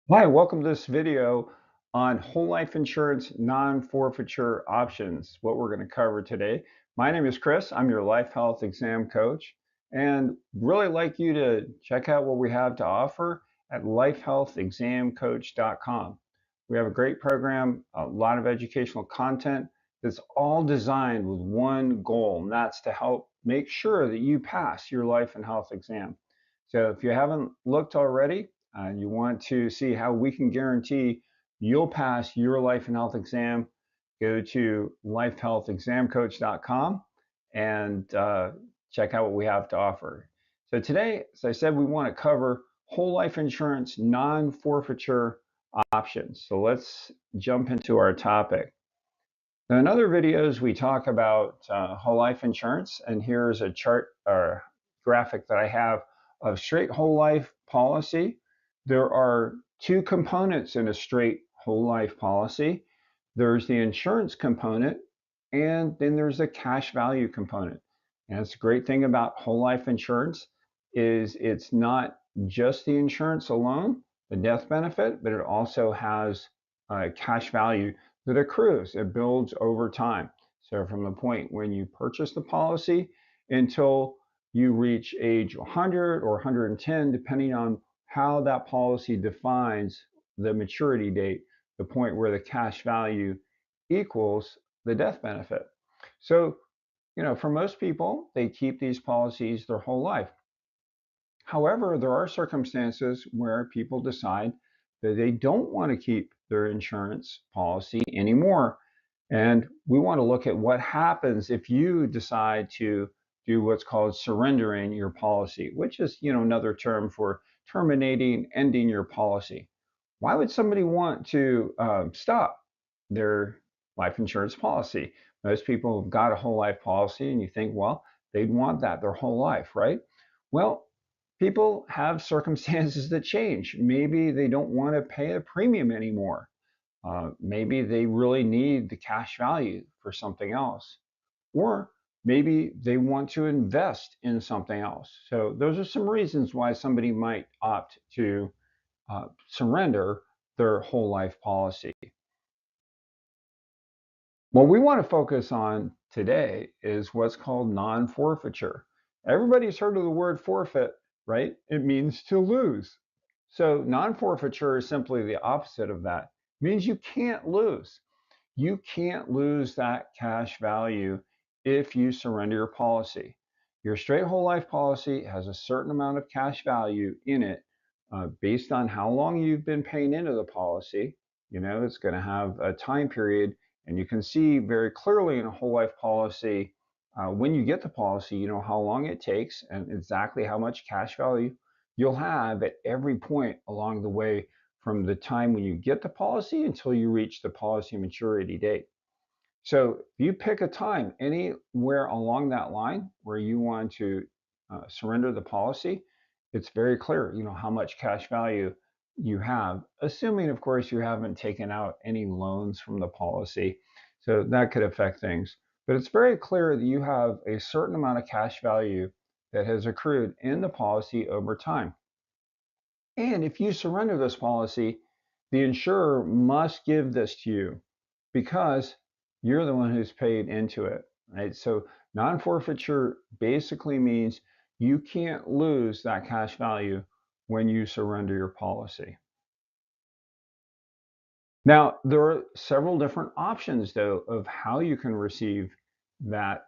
Hi, welcome to this video on whole life insurance non-forfeiture options, what we're going to cover today. My name is Chris. I'm your life health exam coach and really like you to check out what we have to offer at lifehealthexamcoach.com. We have a great program, a lot of educational content that's all designed with one goal, and that's to help make sure that you pass your life and health exam. So if you haven't looked already, and you want to see how we can guarantee you'll pass your life and health exam, go to lifehealthexamcoach.com and check out what we have to offer. So today, as I said, we want to cover whole life insurance non-forfeiture options. So let's jump into our topic. Now, in other videos, we talk about whole life insurance, and here's a chart or graphic that I have of straight whole life policy. There are two components in a straight whole life policy. There's the insurance component, and then there's the cash value component. And it's a great thing about whole life insurance is it's not just the insurance alone, the death benefit, but it also has cash value that accrues. It builds over time. So from the point when you purchase the policy until you reach age 100 or 110, depending on how that policy defines the maturity date, the point where the cash value equals the death benefit. So, for most people, they keep these policies their whole life. However, there are circumstances where people decide that they don't want to keep their insurance policy anymore. And we want to look at what happens if you decide to do what's called surrendering your policy, which is, another term for terminating, ending your policy. Why would somebody want to stop their life insurance policy? Most people have got a whole life policy, and you think, well, they'd want that their whole life, right? Well, people have circumstances that change. Maybe they don't want to pay a premium anymore. Maybe they really need the cash value for something else. Or maybe they want to invest in something else. So, those are some reasons why somebody might opt to surrender their whole life policy. What we want to focus on today is what's called non forfeiture. Everybody's heard of the word forfeit, right? It means to lose. So, non forfeiture is simply the opposite of that. It means you can't lose. You can't lose that cash value if you surrender your policy. Your straight whole life policy has a certain amount of cash value in it based on how long you've been paying into the policy. It's going to have a time period, and you can see very clearly in a whole life policy when you get the policy, you know how long it takes and exactly how much cash value you'll have at every point along the way from the time when you get the policy until you reach the policy maturity date. So if you pick a time anywhere along that line where you want to surrender the policy, it's very clear, how much cash value you have, assuming, of course, you haven't taken out any loans from the policy. So that could affect things. But it's very clear that you have a certain amount of cash value that has accrued in the policy over time. And if you surrender this policy, the insurer must give this to you because you're the one who's paid into it, right? So non-forfeiture basically means you can't lose that cash value when you surrender your policy. Now, there are several different options, though, of how you can receive that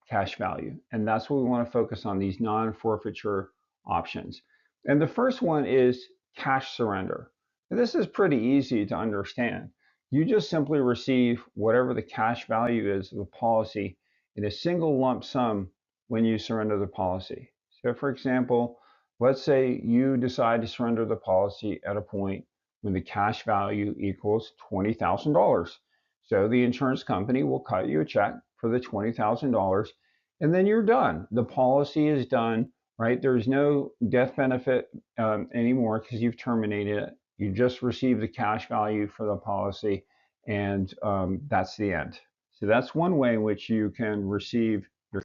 cash value. And that's what we want to focus on, these non-forfeiture options. And the first one is cash surrender. And this is pretty easy to understand. You just simply receive whatever the cash value is of the policy in a single lump sum when you surrender the policy. So, for example, let's say you decide to surrender the policy at a point when the cash value equals $20,000. So the insurance company will cut you a check for the $20,000 and then you're done. The policy is done, right? There's no death benefit anymore because you've terminated it. You just received the cash value for the policy and that's the end. So that's one way in which you can receive your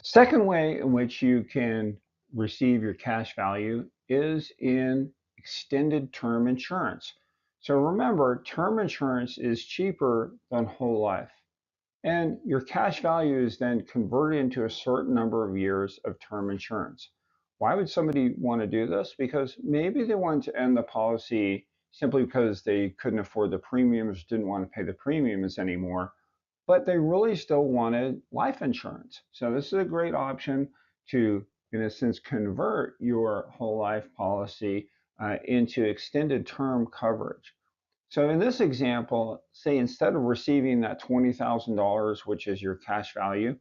second way in which you can receive your cash value is in extended term insurance. So remember, term insurance is cheaper than whole life. And your cash value is then converted into a certain number of years of term insurance. Why would somebody want to do this? Because maybe they want to end the policy simply because they couldn't afford the premiums, didn't want to pay the premiums anymore, but they really still wanted life insurance. So this is a great option to, in a sense, convert your whole life policy into extended term coverage. So in this example, say instead of receiving that $20,000, which is your cash value,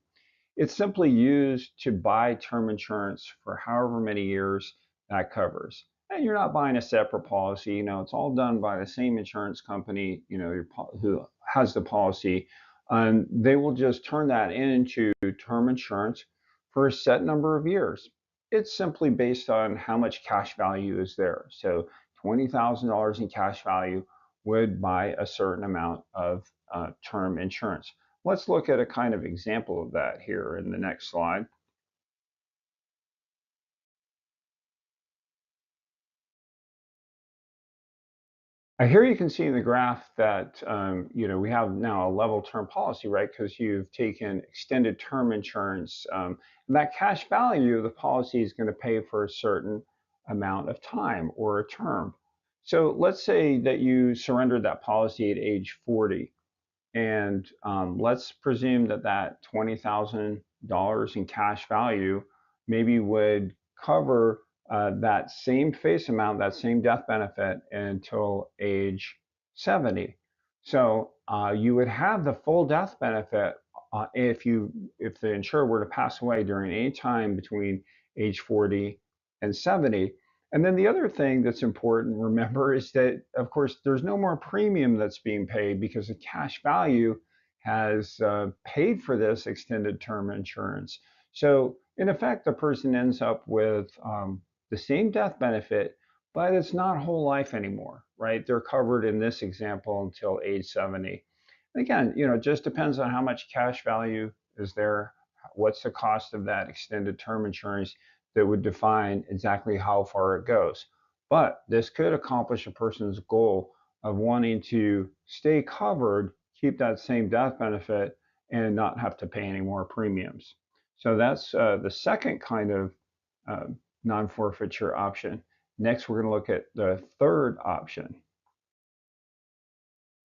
it's simply used to buy term insurance for however many years that covers. And you're not buying a separate policy, it's all done by the same insurance company, who has the policy. And they will just turn that into term insurance for a set number of years. It's simply based on how much cash value is there. So $20,000 in cash value would buy a certain amount of term insurance. Let's look at a kind of example of that here in the next slide. Here you can see in the graph that we have now a level term policy, right? Because you've taken extended term insurance. And that cash value of the policy is going to pay for a certain amount of time or a term. So let's say that you surrendered that policy at age 40. And let's presume that that $20,000 in cash value maybe would cover that same face amount, that same death benefit until age 70. So you would have the full death benefit if the insurer were to pass away during any time between age 40 and 70. And then the other thing that's important, remember, is that, of course, there's no more premium that's being paid because the cash value has paid for this extended term insurance. So, in effect, the person ends up with the same death benefit, but it's not whole life anymore, right? They're covered in this example until age 70. Again, it just depends on how much cash value is there, what's the cost of that extended term insurance that would define exactly how far it goes. But this could accomplish a person's goal of wanting to stay covered, keep that same death benefit, and not have to pay any more premiums. So that's the second kind of uh, non forfeiture option. Next, we're going to look at the third option.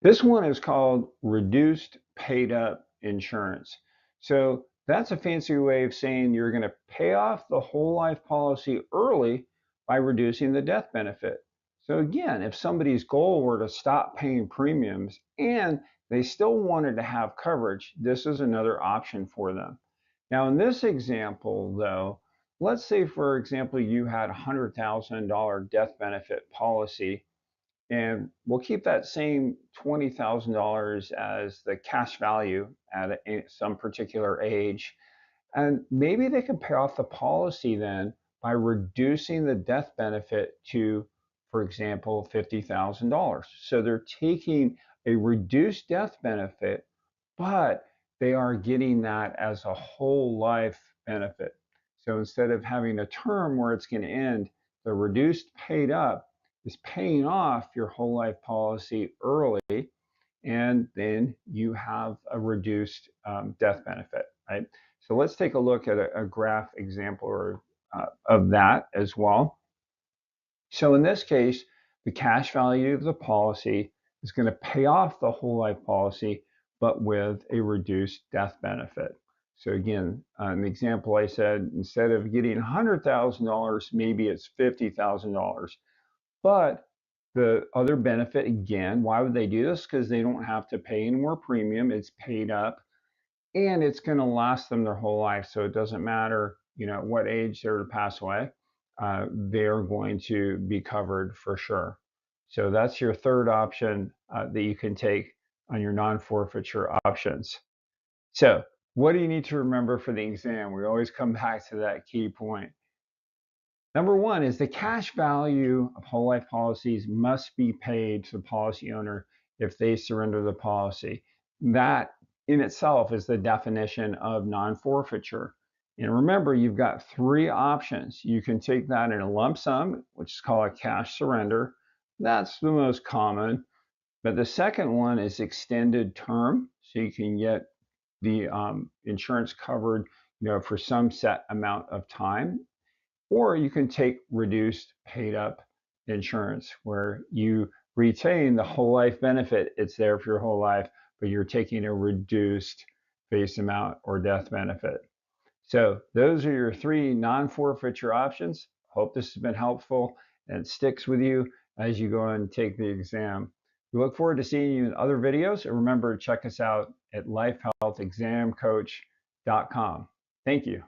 This one is called reduced paid up insurance. So that's a fancy way of saying you're going to pay off the whole life policy early by reducing the death benefit. So again, if somebody's goal were to stop paying premiums and they still wanted to have coverage, this is another option for them. Now in this example though, let's say for example you had a $100,000 death benefit policy, and we'll keep that same $20,000 as the cash value at some particular age. And maybe they can pay off the policy then by reducing the death benefit to, for example, $50,000. So they're taking a reduced death benefit, but they are getting that as a whole life benefit. So instead of having a term where it's going to end, the reduced paid up is paying off your whole life policy early, and then you have a reduced death benefit, right? So let's take a look at a graph example of that as well. So in this case, the cash value of the policy is going to pay off the whole life policy, but with a reduced death benefit. So again, an example I said, instead of getting $100,000, maybe it's $50,000. But the other benefit, again, why would they do this? Because they don't have to pay any more premium. It's paid up and it's going to last them their whole life. So it doesn't matter, at what age they're to pass away, they're going to be covered for sure. So that's your third option that you can take on your non-forfeiture options. So what do you need to remember for the exam? We always come back to that key point. Number one is the cash value of whole life policies must be paid to the policy owner if they surrender the policy. That in itself is the definition of non-forfeiture. And remember, you've got three options. You can take that in a lump sum, which is called a cash surrender. That's the most common. But the second one is extended term. So you can get the insurance covered, for some set amount of time. Or you can take reduced paid up insurance where you retain the whole life benefit. It's there for your whole life, but you're taking a reduced face amount or death benefit. So those are your three non-forfeiture options. Hope this has been helpful and sticks with you as you go and take the exam. We look forward to seeing you in other videos. And remember, check us out at lifehealthexamcoach.com. Thank you.